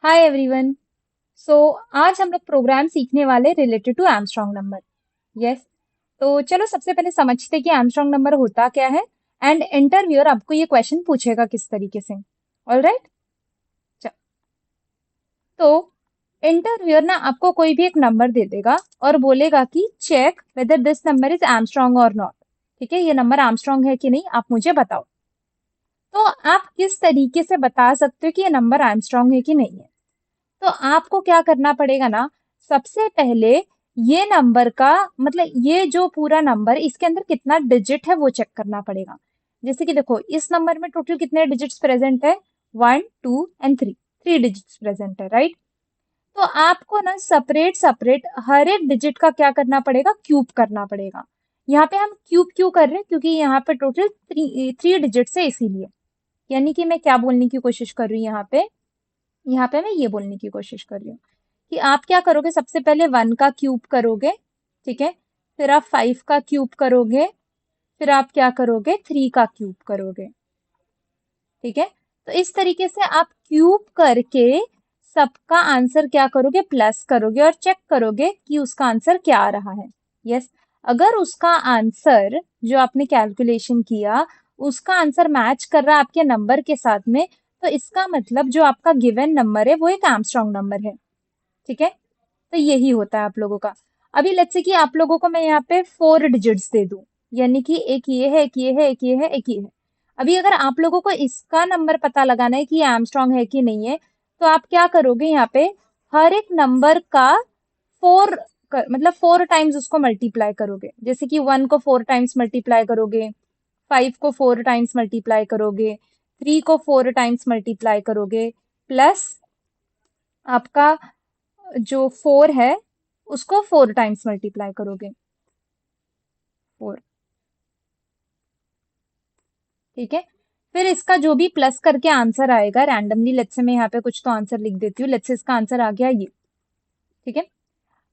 Hi everyone. सो आज हम लोग प्रोग्राम सीखने वाले related to Armstrong number. Yes. तो चलो सबसे पहले समझते हैं कि आर्मस्ट्रॉन्ग नंबर होता क्या है। एंड इंटरव्यूअर आपको ये क्वेश्चन पूछेगा किस तरीके से। All right. तो इंटरव्यूअर ना आपको कोई भी एक नंबर दे देगा और बोलेगा कि check whether this number is Armstrong और नॉट। ठीक है, ये नंबर आर्मस्ट्रॉन्ग है कि नहीं आप मुझे बताओ। तो आप किस तरीके से बता सकते हो कि ये नंबर आर्मस्ट्रॉन्ग है कि नहीं है। तो आपको क्या करना पड़ेगा ना, सबसे पहले ये नंबर का मतलब ये जो पूरा नंबर इसके अंदर कितना डिजिट है वो चेक करना पड़ेगा। जैसे कि देखो इस नंबर में टोटल कितने डिजिट्स प्रेजेंट है, 1 2 एंड 3, 3 डिजिट्स प्रेजेंट है, राइट। तो आपको ना सेपरेट सेपरेट हर एक डिजिट का क्या करना पड़ेगा, क्यूब करना पड़ेगा। यहाँ पे हम क्यूब क्यों कर रहे हैं, क्योंकि यहाँ पे टोटल थ्री थ्री डिजिट्स है इसीलिए। यानी कि मैं क्या बोलने की कोशिश कर रही हूँ यहाँ पे मैं ये बोलने की कोशिश कर रही हूँ कि आप क्या करोगे, सबसे पहले 1 का क्यूब करोगे। ठीक है। फिर आप 5 का क्यूब करोगे। फिर आप क्या करोगे, 3 का क्यूब करोगे। ठीक है। तो इस तरीके से आप क्यूब करके सबका आंसर क्या करोगे, प्लस करोगे और चेक करोगे कि उसका आंसर क्या आ रहा है। यस। अगर उसका आंसर जो आपने कैलकुलेशन किया उसका आंसर मैच कर रहा है आपके नंबर के साथ में, तो इसका मतलब जो आपका गिवन नंबर है वो एक आर्मस्ट्रॉन्ग नंबर है। ठीक है। तो यही होता है आप लोगों का। अभी लेट्स से कि आप लोगों को मैं यहाँ पे 4 डिजिट्स दे दूं, यानी कि एक ये है, एक ये है, एक ये है, एक ये है। अभी अगर आप लोगों को इसका नंबर पता लगाना है कि ये आर्मस्ट्रॉन्ग है कि नहीं है, तो आप क्या करोगे, यहाँ पे हर एक नंबर का फोर मतलब 4 टाइम्स उसको मल्टीप्लाई करोगे। जैसे कि 1 को 4 टाइम्स मल्टीप्लाई करोगे, 5 को 4 टाइम्स मल्टीप्लाई करोगे, 3 को 4 टाइम्स मल्टीप्लाई करोगे, प्लस आपका जो 4 है उसको 4 टाइम्स मल्टीप्लाई करोगे। 4। ठीक है। फिर इसका जो भी प्लस करके आंसर आएगा रैंडमली, लेट्स से मैं यहाँ पे कुछ तो आंसर लिख देती हूँ, लेट्स से इसका आंसर आ गया ये। ठीक है।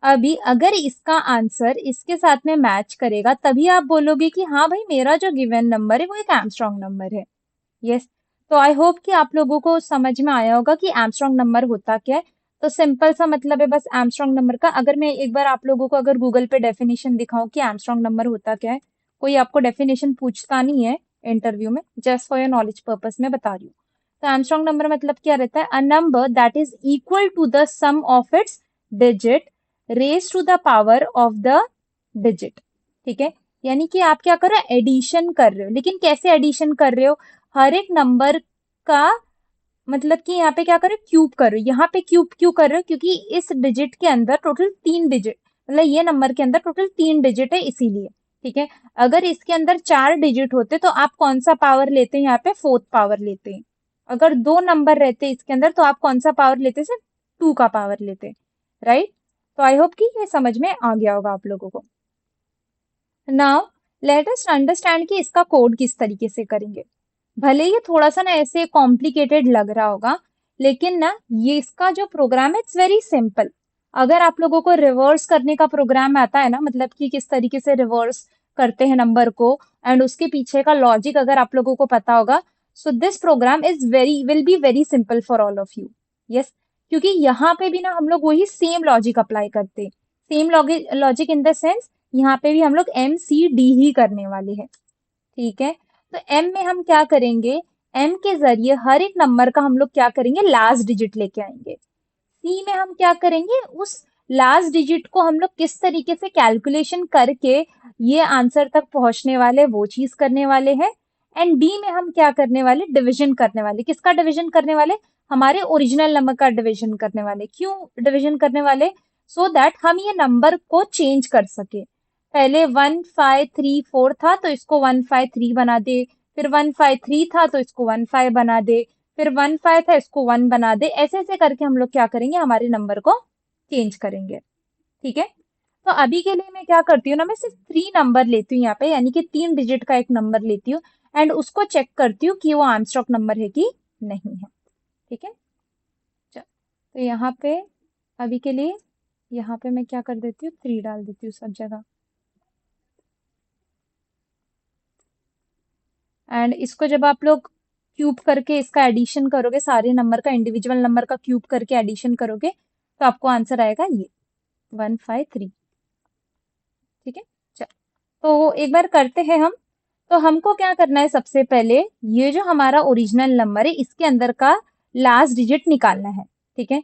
अभी अगर इसका आंसर इसके साथ में मैच करेगा तभी आप बोलोगे कि हाँ भाई मेरा जो गिवन नंबर है वो एक आर्मस्ट्रॉन्ग नंबर है। यस। तो आई होप कि आप लोगों को समझ में आया होगा कि आर्मस्ट्रॉन्ग नंबर होता क्या है। तो सिंपल सा मतलब है बस आर्मस्ट्रॉन्ग नंबर का। अगर मैं एक बार आप लोगों को अगर गूगल पे डेफिनेशन दिखाऊं कि आर्मस्ट्रॉन्ग नंबर होता क्या है, कोई आपको डेफिनेशन पूछता नहीं है इंटरव्यू में, just for your knowledge purpose में बता रही हूँ। तो आर्मस्ट्रॉन्ग नंबर मतलब क्या रहता है, a number that is equal to the sum of its digit raise to the power of the digit. ठीक है। यानी कि आप क्या कर रहे हो, एडिशन कर रहे हो, लेकिन कैसे एडिशन कर रहे हो, हर एक नंबर का मतलब कि यहाँ पे क्या कर रहे हो, क्यूब कर रहे हो। यहाँ पे क्यूब क्यों कर रहे हो, क्योंकि इस डिजिट के अंदर टोटल 3 डिजिट, मतलब ये नंबर के अंदर टोटल 3 डिजिट है इसीलिए। ठीक है। अगर इसके अंदर 4 डिजिट होते तो आप कौन सा पावर लेते हैं, यहाँ पे फोर्थ पावर लेते हैं। अगर 2 नंबर रहते इसके अंदर तो आप कौन सा पावर लेते, सिर्फ 2 का पावर लेते। राइट। तो आई होप कि ये समझ में आ गया होगा आप लोगों को। नाउ लेट अस अंडरस्टैंड कि इसका कोड किस तरीके से करेंगे। भले ये थोड़ा सा ना ऐसे कॉम्प्लिकेटेड लग रहा होगा, लेकिन ना ये इसका जो प्रोग्राम है इट्स वेरी सिंपल। अगर आप लोगों को रिवर्स करने का प्रोग्राम आता है ना, मतलब कि किस तरीके से रिवर्स करते हैं नंबर को, एंड उसके पीछे का लॉजिक अगर आप लोगों को पता होगा, so this program is very will be very simple for all of you. Yes. क्योंकि यहाँ पे भी ना हम लोग वही सेम लॉजिक अप्लाई करते हैं। Same logic in the sense यहाँ पे भी हम लोग MCD ही करने वाले हैं। ठीक है। तो M में हम क्या करेंगे, M के जरिए हर एक नंबर का हम लोग क्या करेंगे, लास्ट डिजिट लेके आएंगे। C में हम क्या करेंगे, उस लास्ट डिजिट को हम लोग किस तरीके से कैलकुलेशन करके ये आंसर तक पहुंचने वाले वो चीज करने वाले हैं। एंड D में हम क्या करने वाले, डिवीजन करने वाले। किसका डिवीजन करने वाले, हमारे ओरिजिनल नंबर का डिवीजन करने वाले। क्यों डिवीजन करने वाले, सो दैट हम ये नंबर को चेंज कर सके। पहले 1534 था तो इसको 153 बना दे, फिर 153 था तो इसको 15 बना दे, फिर 15 था इसको 1 बना दे। ऐसे ऐसे करके हम लोग क्या करेंगे, हमारे नंबर को चेंज करेंगे। ठीक है। तो अभी के लिए मैं क्या करती हूँ ना, मैं सिर्फ 3 नंबर लेती हूँ यहाँ पे, यानी कि 3 डिजिट का एक नंबर लेती हूँ एंड उसको चेक करती हूँ कि वो आर्मस्ट्रॉन्ग नंबर है कि नहीं है। ठीक है। तो यहाँ पे अभी के लिए यहाँ पे मैं क्या कर देती हूँ, 3 डाल देती हूँ सब जगह। एंड इसको जब आप लोग क्यूब करके इसका एडिशन करोगे, सारे नंबर का इंडिविजुअल नंबर का क्यूब करके एडिशन करोगे तो आपको आंसर आएगा ये 153। ठीक है, चल तो एक बार करते हैं हम। तो हमको क्या करना है, सबसे पहले ये जो हमारा ओरिजिनल नंबर है इसके अंदर का लास्ट डिजिट निकालना है। ठीक है,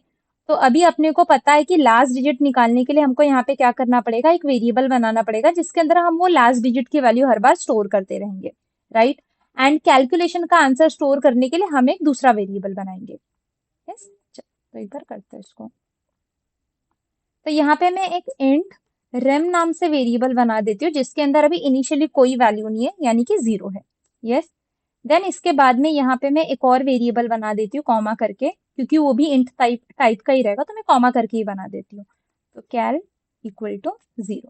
तो अभी अपने को पता है कि लास्ट डिजिट निकालने के लिए हमको यहाँ पे क्या करना पड़ेगा, एक वेरिएबल बनाना पड़ेगा जिसके अंदर हम वो लास्ट डिजिट की वैल्यू हर बार स्टोर करते रहेंगे, राइट। एंड कैलकुलेशन का आंसर स्टोर करने के लिए हम एक दूसरा वेरिएबल बनाएंगे। यस, तो एक बार करते हैं इसको। तो यहाँ पे मैं एक इंट रेम नाम से वेरिएबल बना देती हूँ जिसके अंदर अभी इनिशियली कोई वैल्यू नहीं है, यानी कि 0 है। यस, देन इसके बाद में यहाँ पे मैं एक और वेरिएबल बना देती हूँ कॉमा करके, क्योंकि वो भी इंट टाइप का ही रहेगा तो मैं कॉमा करके ही बना देती हूँ। तो कैल इक्वल टू 0।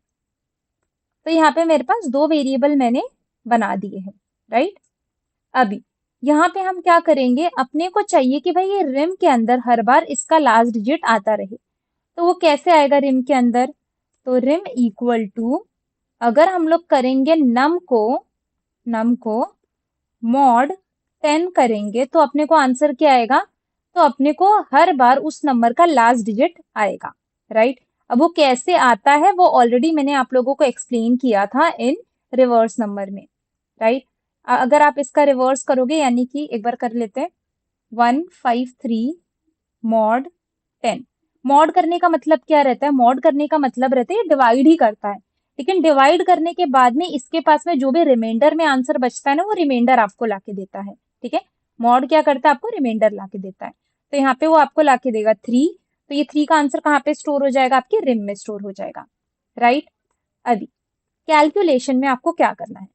तो यहाँ पे मेरे पास दो वेरिएबल मैंने बना दिए हैं, राइट। अभी यहाँ पे हम क्या करेंगे, अपने को चाहिए कि भाई ये रिम के अंदर हर बार इसका लास्ट डिजिट आता रहे। तो वो कैसे आएगा रिम के अंदर, तो रिम इक्वल टू, अगर हम लोग करेंगे नम को मॉड 10 करेंगे तो अपने को आंसर क्या आएगा, तो अपने को हर बार उस नंबर का लास्ट डिजिट आएगा, राइट। अब वो कैसे आता है वो ऑलरेडी मैंने आप लोगों को एक्सप्लेन किया था इन रिवर्स नंबर में, राइट। अगर आप इसका रिवर्स करोगे, यानी कि एक बार कर लेते हैं, 153 मॉड 10। मॉड करने का मतलब क्या रहता है, मॉड करने का मतलब रहता है डिवाइड ही करता है, लेकिन डिवाइड करने के बाद में इसके पास में जो भी रिमाइंडर में आंसर बचता है ना, वो रिमाइंडर आपको लाके देता है। ठीक है, मॉड क्या करता है, आपको रिमाइंडर लाके देता है। तो यहाँ पे वो आपको लाके देगा 3। तो ये 3 का आंसर कहाँ पे स्टोर हो जाएगा, आपके रिम में स्टोर हो जाएगा, राइट। अभी कैलकुलेशन में आपको क्या करना है,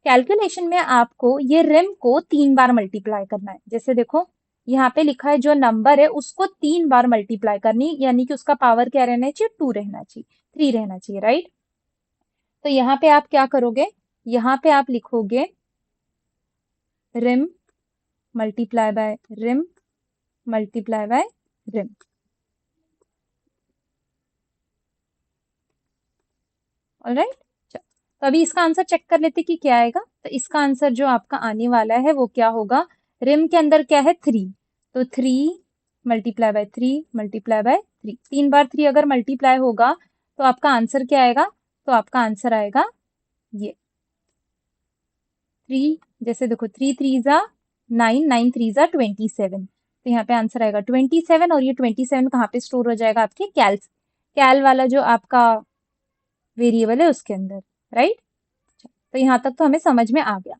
कैलकुलेशन में आपको ये रिम को 3 बार मल्टीप्लाई करना है। जैसे देखो यहाँ पे लिखा है जो नंबर है उसको 3 बार मल्टीप्लाई करनी, यानी कि उसका पावर क्या रहना चाहिए, 2 रहना चाहिए, 3 रहना चाहिए, राइट। तो यहाँ पे आप क्या करोगे, यहाँ पे आप लिखोगे rem multiply by rem multiply by rem. Alright, तो अभी इसका आंसर चेक कर लेते कि क्या आएगा। तो इसका आंसर जो आपका आने वाला है वो क्या होगा, रिम के अंदर क्या है 3, तो 3 मल्टीप्लाई बाय 3 मल्टीप्लाई बाय 3, 3 बार 3 अगर मल्टीप्लाई होगा तो आपका आंसर क्या आएगा, तो आपका आंसर आएगा ये 3, जैसे देखो 3 3 जा 9, 9 3 जा 27। तो यहाँ पे आंसर आएगा 27, और ये 27 कहाँ पे स्टोर हो जाएगा, आपके कैल वाला जो आपका वेरिएबल है उसके अंदर, राइट। तो यहाँ तक तो हमें समझ में आ गया।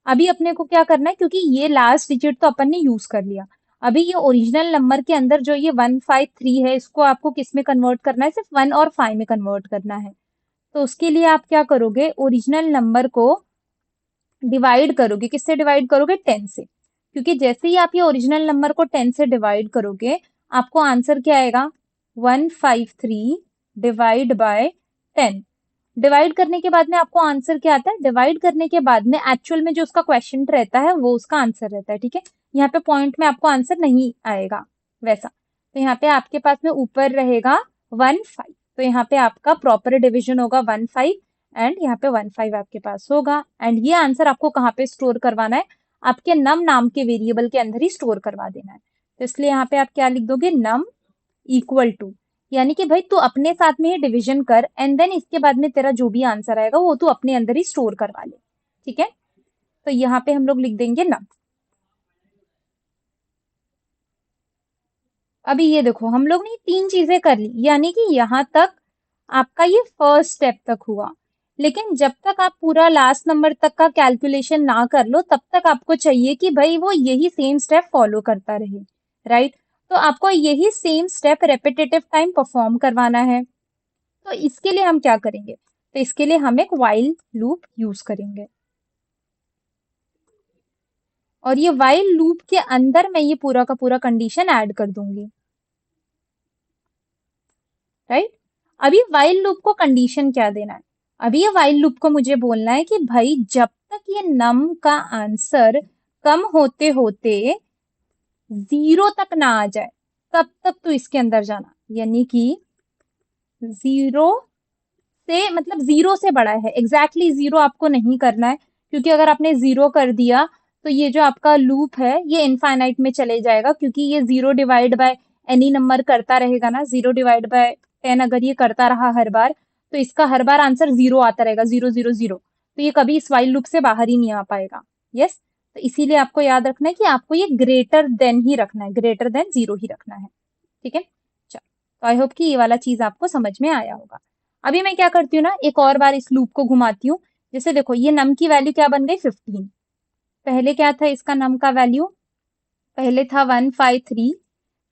अभी अपने को क्या करना है, क्योंकि ये लास्ट डिजिट तो अपन ने यूज कर लिया, अभी ये ओरिजिनल नंबर के अंदर जो ये 153 है इसको आपको किस में कन्वर्ट करना है, सिर्फ 1 और 5 में कन्वर्ट करना है। तो उसके लिए आप क्या करोगे, ओरिजिनल नंबर को डिवाइड करोगे, किससे डिवाइड करोगे, 10 से। क्योंकि जैसे ही आप ये ओरिजिनल नंबर को 10 से डिवाइड करोगे आपको आंसर क्या आएगा, 153 डिवाइड बाय 10। डिवाइड करने के बाद में आपको आंसर क्या आता है, डिवाइड करने के बाद में एक्चुअल में जो उसका क्वेश्चन रहता है वो उसका आंसर रहता है। ठीक है, यहाँ पे पॉइंट में आपको आंसर नहीं आएगा वैसा। तो यहाँ पे आपके पास में ऊपर रहेगा 15, तो यहाँ पे आपका प्रॉपर डिविजन होगा 15, एंड यहाँ पे 15 आपके पास होगा। एंड ये आंसर आपको कहाँ पे स्टोर करवाना है, आपके नम नाम के वेरिएबल के अंदर ही स्टोर करवा देना है। तो इसलिए यहाँ पे आप क्या लिख दोगे, नम इक्वल टू, यानी कि भाई तू अपने साथ में ही डिवीजन कर, एंड देन इसके बाद में तेरा जो भी आंसर आएगा वो तू अपने अंदर ही स्टोर करवा ले। ठीक है, तो यहाँ पे हम लोग लिख देंगे नम। अभी ये देखो हम लोग ने 3 चीजें कर ली, यानी कि यहाँ तक आपका ये फर्स्ट स्टेप तक हुआ। लेकिन जब तक आप पूरा लास्ट नंबर तक का कैलकुलेशन ना कर लो तब तक आपको चाहिए कि भाई वो यही सेम स्टेप फॉलो करता रहे, राइट। तो आपको यही same step repetitive time perform करवाना है। तो इसके लिए हम क्या करेंगे, तो इसके लिए हम एक व्हाइल लूप यूज करेंगे, और ये व्हाइल लूप के अंदर मैं ये पूरा का पूरा कंडीशन ऐड कर दूंगी, राइट। अभी व्हाइल लूप को कंडीशन क्या देना है, अभी ये व्हाइल लूप को मुझे बोलना है कि भाई जब तक ये नम का आंसर कम होते होते 0 तक ना आ जाए तब तक तो इसके अंदर जाना, यानी कि 0 से मतलब 0 से बड़ा है, एग्जैक्टली 0 आपको नहीं करना है, क्योंकि अगर आपने 0 कर दिया तो ये जो आपका लूप है ये इनफाइनाइट में चले जाएगा, क्योंकि ये 0 डिवाइड बाय एनी नंबर करता रहेगा ना, 0 डिवाइड बाय 10 अगर ये करता रहा हर बार, तो इसका हर बार आंसर 0 आता रहेगा, 0 0 0। तो ये कभी इस वाइल लूप से बाहर ही नहीं आ पाएगा। यस, तो इसीलिए आपको याद रखना है कि आपको ये ग्रेटर देन ही रखना है, ग्रेटर देन 0 ही रखना है। ठीक है, चलो, तो आई होप कि ये वाला चीज आपको समझ में आया होगा। अभी मैं क्या करती हूँ ना, एक और बार इस लूप को घुमाती हूँ। जैसे देखो, ये नम की वैल्यू क्या बन गई, 15। पहले क्या था इसका नम का वैल्यू, पहले था 153,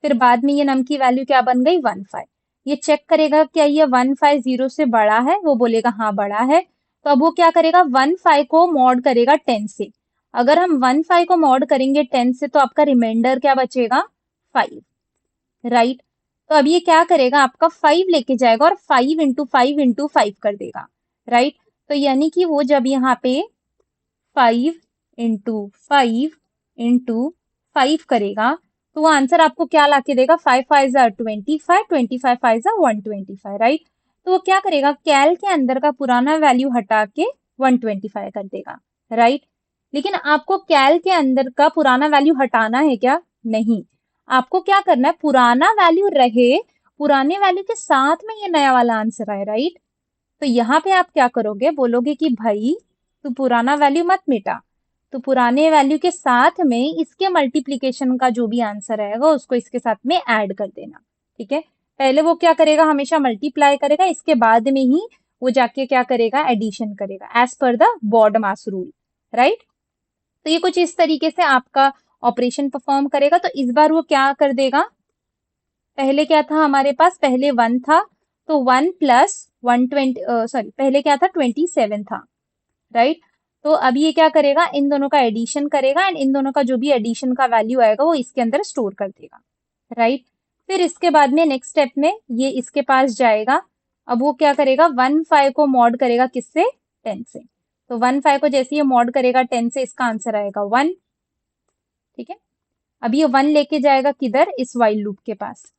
फिर बाद में ये नम की वैल्यू क्या बन गई, 15। ये चेक करेगा क्या ये 150 से बड़ा है, वो बोलेगा हाँ बड़ा है। तो अब वो क्या करेगा, 15 को मॉड करेगा 10 से। अगर हम 15 को मॉड करेंगे 10 से, तो आपका रिमाइंडर क्या बचेगा, 5, राइट। तो अब ये क्या करेगा, आपका 5 लेके जाएगा और 5 × 5 × 5 कर देगा, राइट। तो यानी कि वो जब यहाँ पे 5 × 5 × 5 करेगा, तो वो आंसर आपको क्या लाके देगा, 5 5 ज़ा 25, 25 5 ज़ा 125, राइट। तो वो क्या करेगा, कैल के अंदर का पुराना वैल्यू हटा के 125 कर देगा, राइट। लेकिन आपको कैल के अंदर का पुराना वैल्यू हटाना है क्या, नहीं। आपको क्या करना है, पुराना वैल्यू रहे, पुराने वैल्यू के साथ में ये नया वाला आंसर आए, राइट। तो यहाँ पे आप क्या करोगे, बोलोगे कि भाई तू पुराना वैल्यू मत मिटा, तो पुराने वैल्यू के साथ में इसके मल्टीप्लीकेशन का जो भी आंसर आएगा उसको इसके साथ में ऐड कर देना। ठीक है, पहले वो क्या करेगा, हमेशा मल्टीप्लाई करेगा, इसके बाद में ही वो जाके क्या करेगा, एडिशन करेगा, as per the BODMAS rule, right. तो ये कुछ इस तरीके से आपका ऑपरेशन परफॉर्म करेगा। तो इस बार वो क्या कर देगा, पहले क्या था हमारे पास, पहले 1 था, तो 1 प्लस 120, सॉरी पहले क्या था, 27 था, राइट। तो अब ये क्या करेगा, इन दोनों का एडिशन करेगा एंड इन दोनों का जो भी एडिशन का वैल्यू आएगा वो इसके अंदर स्टोर कर देगा, राइट। फिर इसके बाद में नेक्स्ट स्टेप में ये इसके पास जाएगा। अब वो क्या करेगा, 1 5 को मॉड करेगा किससे, 10 से। तो 1 5 को जैसे ये मॉड करेगा 10 से, इसका आंसर आएगा 1। ठीक है, अब ये 1 लेके जाएगा किधर, इस वाइल लूप के पास।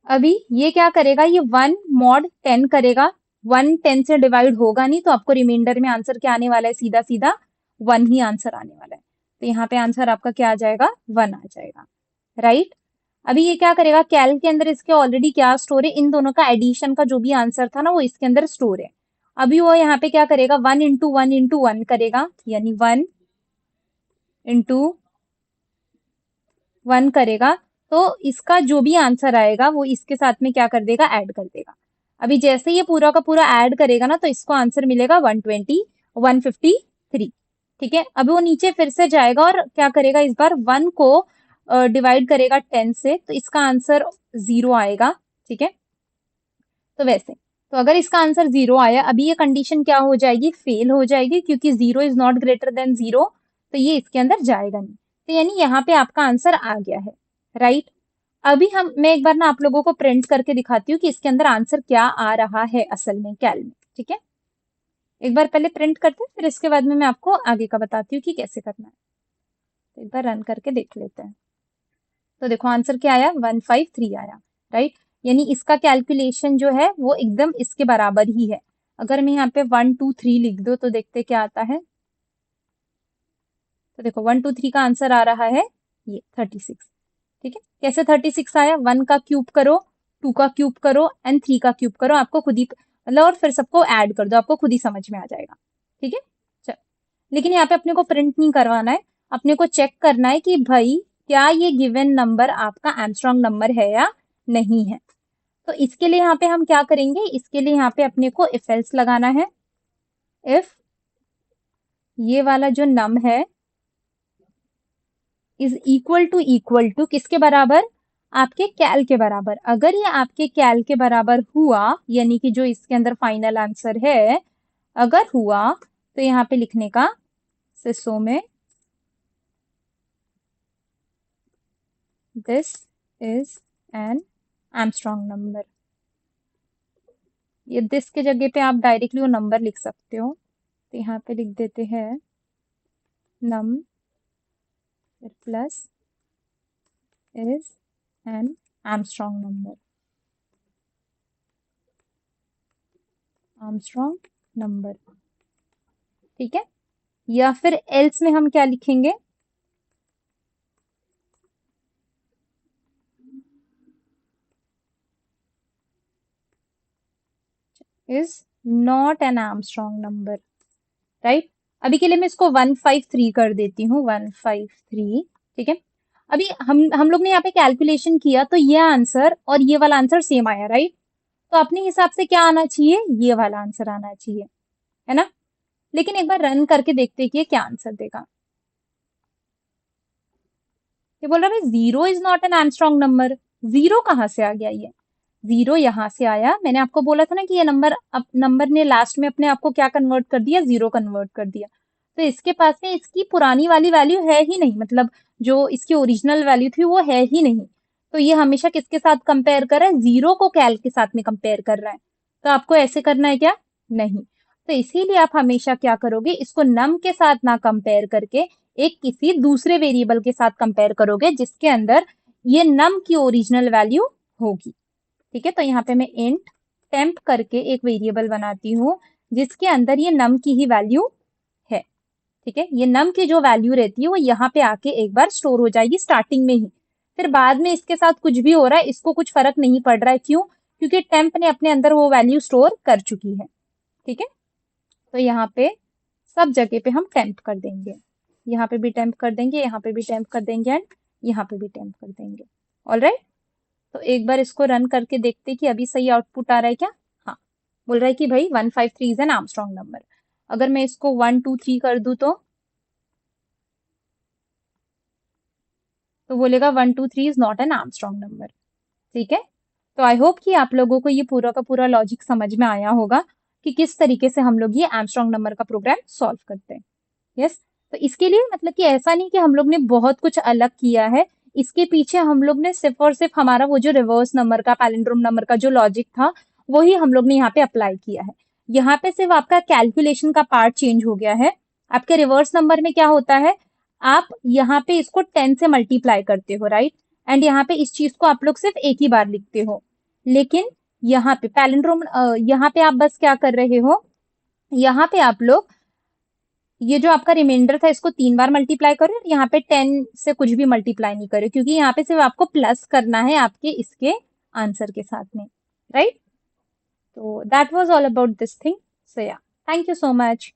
अभी ये क्या करेगा, ये 1 मॉड 10 करेगा, 1 10 से डिवाइड होगा नहीं, तो आपको रिमाइंडर में आंसर क्या आने वाला है, सीधा सीधा 1 ही आंसर आने वाला है। तो यहाँ पे आंसर आपका क्या आ जाएगा, 1 आ जाएगा, राइट। अभी ये क्या करेगा, कैल के अंदर इसके ऑलरेडी क्या स्टोर है, इन दोनों का एडिशन का जो भी आंसर था ना वो इसके अंदर स्टोर है। अभी वो यहाँ पे क्या करेगा, 1 × 1 × 1 करेगा, यानी 1 × 1 करेगा, तो इसका जो भी आंसर आएगा वो इसके साथ में क्या कर देगा, ऐड कर देगा। अभी जैसे ये पूरा का पूरा ऐड करेगा ना, तो इसको आंसर मिलेगा 120, 153। ठीक है, अभी वो नीचे फिर से जाएगा और क्या करेगा, इस बार 1 को डिवाइड करेगा 10 से, तो इसका आंसर 0 आएगा। ठीक है, तो वैसे, तो अगर इसका आंसर 0 आया, अभी ये कंडीशन क्या हो जाएगी, फेल हो जाएगी, क्योंकि 0 इज नॉट ग्रेटर देन 0, तो ये इसके अंदर जाएगा नहीं। तो यानी यहाँ पे आपका आंसर आ गया है, राइट। अभी मैं एक बार ना आप लोगों को प्रिंट करके दिखाती हूँ कि इसके अंदर आंसर क्या आ रहा है असल में कैल में। ठीक है, एक बार पहले प्रिंट करते हैं, फिर इसके बाद में मैं आपको आगे का बताती हूँ कि कैसे करना है। तो एक बार रन करके देख लेते हैं। तो देखो आंसर क्या आया, 153 आया, राइट। यानी इसका कैलकुलेशन जो है वो एकदम इसके बराबर ही है। अगर मैं यहाँ पे 1 2 3 लिख दूँ तो देखते क्या आता है। तो देखो 1 2 3 का आंसर आ रहा है ये 36। ठीक है, कैसे 36 आया, 1 का क्यूब करो, 2 का क्यूब करो एंड 3 का क्यूब करो, आपको खुद ही मतलब, और फिर सबको ऐड कर दो, आपको खुद ही समझ में आ जाएगा। ठीक है, चल, लेकिन यहाँ पे अपने को प्रिंट नहीं करवाना है, अपने को चेक करना है कि भाई क्या ये गिवन नंबर आपका आर्मस्ट्रांग नंबर है या नहीं है। तो इसके लिए यहाँ पे हम क्या करेंगे, इसके लिए यहाँ पे अपने को इफ एल्स लगाना है। इफ ये वाला जो नम है इज इक्वल टू किसके बराबर, आपके कैल के बराबर। अगर ये आपके कैल के बराबर हुआ, यानी कि जो इसके अंदर फाइनल आंसर है अगर हुआ, तो यहाँ पे लिखने का सिसो में this is an Armstrong number. ये दिस के जगह पे आप डायरेक्टली वो नंबर लिख सकते हो। तो यहाँ पे लिख देते हैं num plus is an Armstrong number, Armstrong number. ठीक है, या फिर एल्स में हम क्या लिखेंगे, is not an Armstrong number, right. अभी के लिए मैं इसको 153 कर देती हूँ, 153, ठीक है। अभी हम लोग ने यहाँ पे कैलकुलेशन किया तो ये आंसर और ये वाला आंसर सेम आया, राइट। तो अपने हिसाब से क्या आना चाहिए, ये वाला आंसर आना चाहिए, है ना। लेकिन एक बार रन करके देखते हैं कि ये क्या आंसर देगा। ये बोल रहा है zero is not an Armstrong number. Zero कहाँ से आ गया, ये जीरो यहाँ से आया। मैंने आपको बोला था ना कि ये नंबर ने लास्ट में अपने आप को क्या कन्वर्ट कर दिया, जीरो कन्वर्ट कर दिया। तो इसके पास में इसकी पुरानी वाली वैल्यू है ही नहीं, मतलब जो इसकी ओरिजिनल वैल्यू थी वो है ही नहीं। तो ये हमेशा किसके साथ कंपेयर कर रहा है, जीरो को कैल के साथ में कंपेयर कर रहा है। तो आपको ऐसे करना है क्या, नहीं। तो इसीलिए आप हमेशा क्या करोगे, इसको नम के साथ ना कंपेयर करके एक किसी दूसरे वेरिएबल के साथ कंपेयर करोगे जिसके अंदर ये नम की ओरिजिनल वैल्यू होगी, ठीक है। तो यहाँ पे मैं इंट टेम्प करके एक वेरिएबल बनाती हूँ जिसके अंदर ये नम की ही वैल्यू है, ठीक है। ये नम की जो वैल्यू रहती है वो यहाँ पे आके एक बार स्टोर हो जाएगी स्टार्टिंग में ही। फिर बाद में इसके साथ कुछ भी हो रहा है इसको कुछ फर्क नहीं पड़ रहा है, क्यों, क्योंकि टेम्प ने अपने अंदर वो वैल्यू स्टोर कर चुकी है, ठीक है। तो यहाँ पे सब जगह पे हम टेम्प कर देंगे, यहाँ पे भी टेम्प कर देंगे, यहाँ पे भी टेम्प कर देंगे एंड यहाँ पे भी टेम्प कर देंगे। ऑलराइट। तो एक बार इसको रन करके देखते कि अभी सही आउटपुट आ रहा है क्या। हाँ, बोल रहा है कि भाई 153 इज एन आर्मस्ट्रॉन्ग नंबर। अगर मैं इसको 123 कर दूं तो बोलेगा 123 is not an Armstrong number, ठीक है। तो आई होप कि आप लोगों को ये पूरा का पूरा लॉजिक समझ में आया होगा कि किस तरीके से हम लोग ये आर्मस्ट्रॉन्ग नंबर का प्रोग्राम सॉल्व करते हैं। यस। तो इसके लिए मतलब कि ऐसा नहीं कि हम लोग ने बहुत कुछ अलग किया है, इसके पीछे हम लोग ने सिर्फ और सिर्फ हमारा वो जो रिवर्स नंबर का, पैलिंड्रोम नंबर का जो लॉजिक था वही हम लोग ने यहाँ पे अप्लाई किया है। यहाँ पे सिर्फ आपका कैलकुलेशन का पार्ट चेंज हो गया है। आपके रिवर्स नंबर में क्या होता है, आप यहाँ पे इसको 10 से मल्टीप्लाई करते हो, राइट। एंड यहाँ पे इस चीज को आप लोग सिर्फ एक ही बार लिखते हो। लेकिन यहाँ पे पैलिंड्रोम, यहाँ पे आप बस क्या कर रहे हो, यहाँ पे आप लोग ये जो आपका रिमाइंडर था इसको 3 बार मल्टीप्लाई करो और यहाँ पे 10 से कुछ भी मल्टीप्लाई नहीं करो, क्योंकि यहाँ पे सिर्फ आपको प्लस करना है आपके इसके आंसर के साथ में, राइट। तो that was all about this thing. So yeah, thank you so much.